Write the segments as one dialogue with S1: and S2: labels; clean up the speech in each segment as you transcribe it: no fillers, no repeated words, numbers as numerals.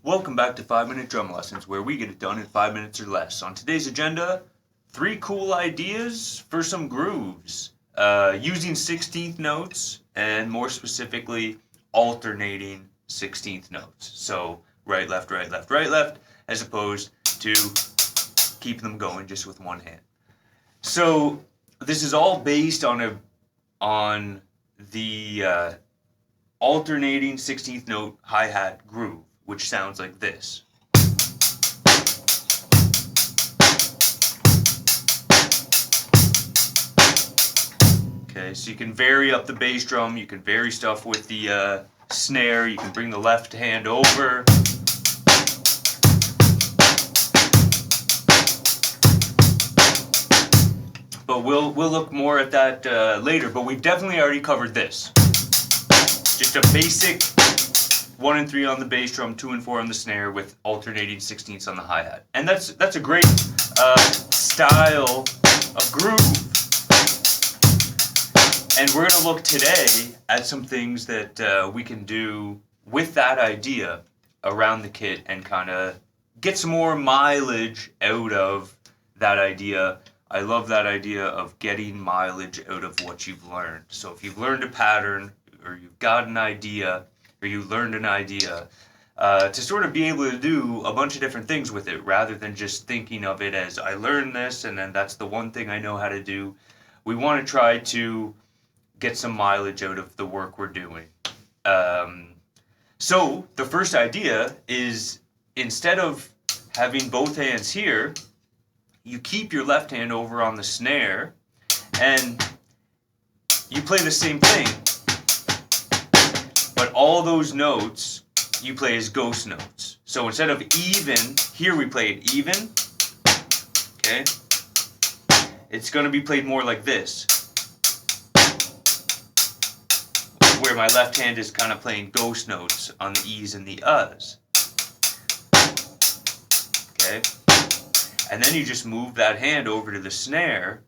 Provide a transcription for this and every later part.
S1: Welcome back to 5-Minute Drum Lessons, where we get it done in 5 minutes or less. On today's agenda, 3 cool ideas for some grooves, using 16th notes, and more specifically, alternating 16th notes. So right, left, right, left, right, left, as opposed to keeping them going just with one hand. So this is all based on the alternating 16th note hi-hat groove, which sounds like this. Okay, so you can vary up the bass drum, you can vary stuff with the snare, you can bring the left hand over. But we'll look more at that later, but we've definitely already covered this. Just a basic 1 and 3 on the bass drum, 2 and 4 on the snare, with alternating 16ths on the hi-hat. And that's a great style of groove. And we're going to look today at some things that we can do with that idea around the kit and kind of get some more mileage out of that idea. I love that idea of getting mileage out of what you've learned. So if you've learned a pattern, or you've got an idea, or you learned an idea, to sort of be able to do a bunch of different things with it, rather than just thinking of it as, I learned this, and then that's the one thing I know how to do. We want to try to get some mileage out of the work we're doing. So the first idea is, instead of having both hands here, you keep your left hand over on the snare, and you play the same thing, but all those notes you play as ghost notes. So instead of even, here we play it even, okay? It's going to be played more like this, where my left hand is kind of playing ghost notes on the E's and the U's. Okay? And then you just move that hand over to the snare.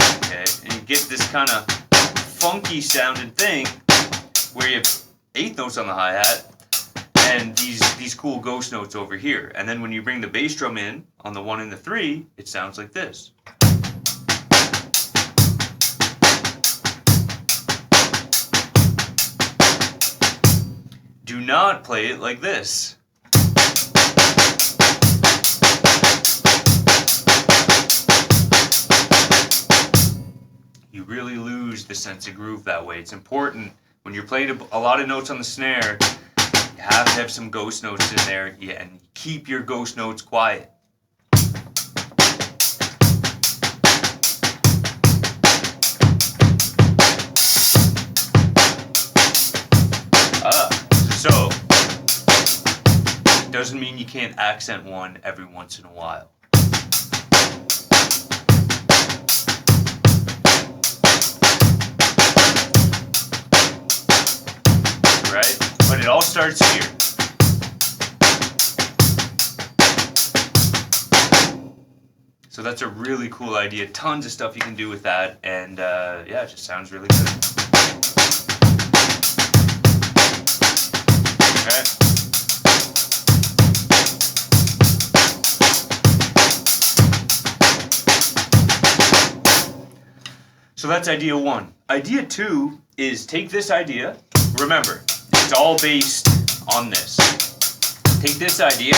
S1: Okay? And you get this kind of funky sounding thing where you have 8th notes on the hi-hat and these cool ghost notes over here. And then when you bring the bass drum in on the 1 and the 3, it sounds like this. Do not play it like this. You really lose the sense of groove that way. It's important when you're playing a lot of notes on the snare, you have to have some ghost notes in there, and keep your ghost notes quiet. So, doesn't mean you can't accent one every once in a while. Right? But it all starts here. So that's a really cool idea. Tons of stuff you can do with that, and yeah, it just sounds really good. Okay. So that's idea 1. Idea 2 is take this idea. Remember, it's all based on this. Take this idea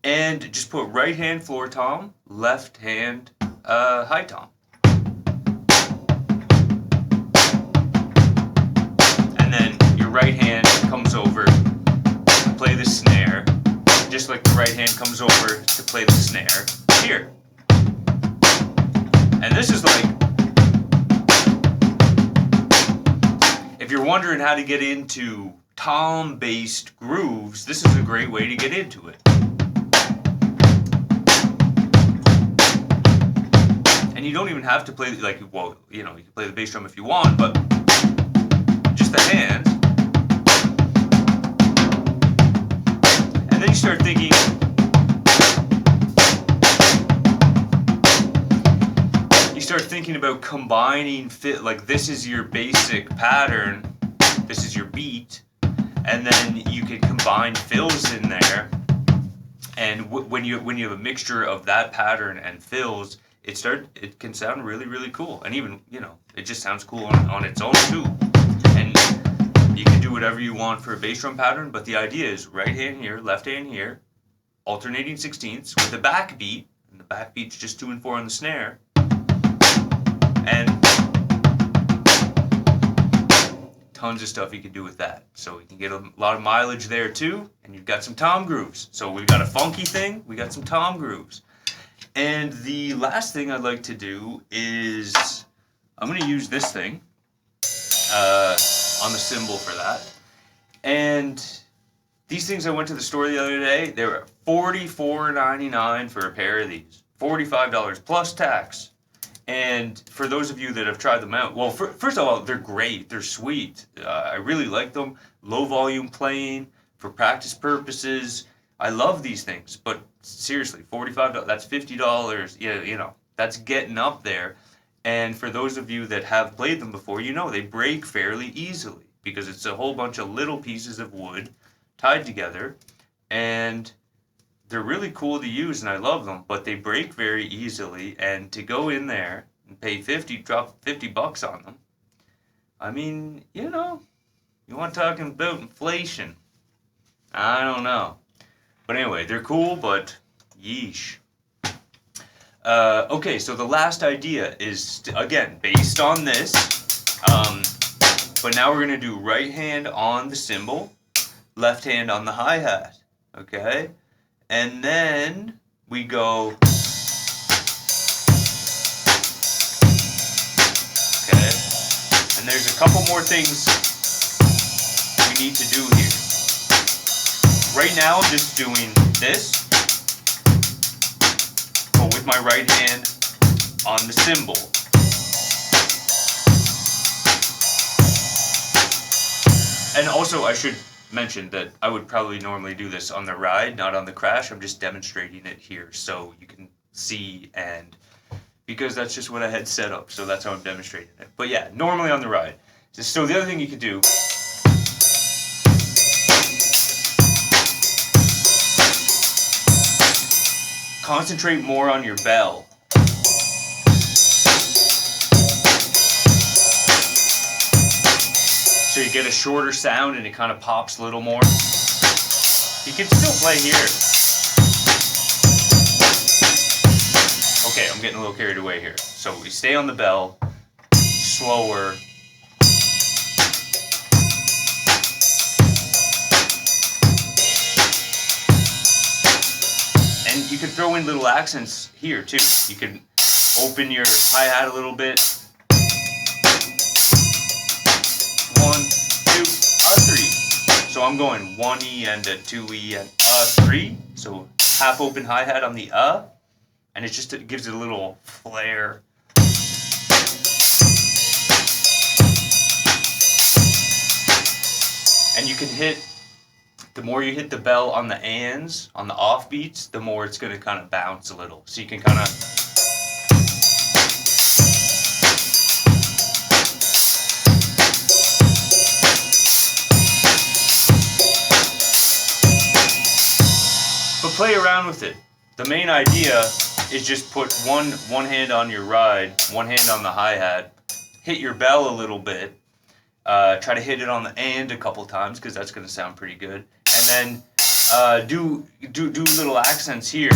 S1: and just put right hand floor tom, left hand high tom. And then your right hand comes over to play the snare, just like the right hand comes over to play the snare here. And this is like, if you're wondering how to get into tom-based grooves, this is a great way to get into it. And you don't even have to play, like, well, you know, you can play the bass drum if you want, but just the hands. And then you start thinking, start thinking about combining like this is your basic pattern, this is your beat, and then you can combine fills in there. And when you have a mixture of that pattern and fills, it can sound really, really cool. And even, it just sounds cool on its own too. And you can do whatever you want for a bass drum pattern, but the idea is right hand here, left hand here, alternating sixteenths with a backbeat, and the backbeat's just 2 and 4 on the snare. And tons of stuff you can do with that. So you can get a lot of mileage there too, and you've got some tom grooves. So we've got a funky thing, we got some tom grooves. And the last thing I'd like to do is, I'm going to use this thing on the cymbal for that. And these things, I went to the store the other day, they were $44.99 for a pair of these. $45 plus tax. And for those of you that have tried them out, well, first of all, they're great. They're sweet. I really like them. Low volume playing for practice purposes. I love these things. But seriously, $45, that's $50. Yeah, that's getting up there. And for those of you that have played them before, they break fairly easily because it's a whole bunch of little pieces of wood tied together. And they're really cool to use, and I love them, but they break very easily. And to go in there and pay drop $50 on them, I mean, you want to talk about inflation? I don't know. But anyway, they're cool, but yeesh. Okay, so the last idea is, again, based on this, but now we're going to do right hand on the cymbal, left hand on the hi-hat, okay? And then we go, okay, and there's a couple more things we need to do here. Right now I'm just doing this, but with my right hand on the cymbal. And also I should mention that I would probably normally do this on the ride, not on the crash. I'm just demonstrating it here so you can see, and because that's just what I had set up, so that's how I'm demonstrating it. But yeah, normally on the ride. So the other thing you could do, concentrate more on your bell. So you get a shorter sound and it kind of pops a little more. You can still play here. Okay, I'm getting a little carried away here. So we stay on the bell, slower. And you can throw in little accents here too. You can open your hi-hat a little bit. 1, 2, 3. So I'm going 1E and a 2E and a 3. So half open hi-hat on the and it gives it a little flair. And you can hit, the more you hit the bell on the ands, on the off beats, the more it's going to kind of bounce a little. So you can kind of, but play around with it. The main idea is just put one hand on your ride, one hand on the hi-hat, hit your bell a little bit, try to hit it on the and a couple times because that's going to sound pretty good, and then do little accents here.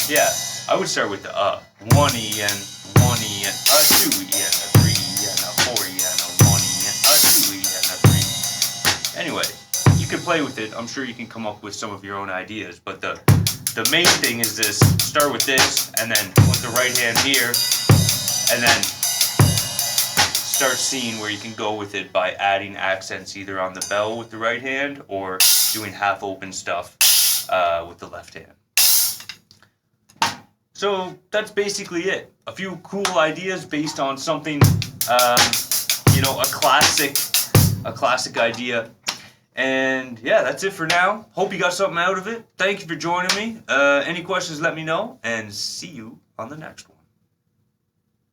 S1: Yeah, I would start with the 1E and 1E and a 2E and a 3E and a 4E and a 1E and a 2E and a 3. Anyway, you can play with it. I'm sure you can come up with some of your own ideas, but the main thing is this: start with this, and then put the right hand here, and then start seeing where you can go with it by adding accents either on the bell with the right hand or doing half open stuff with the left hand. So that's basically it. A few cool ideas based on something, a classic idea. And yeah, that's it for now. Hope you got something out of it. Thank you for joining me. Any questions, let me know, and see you on the next one.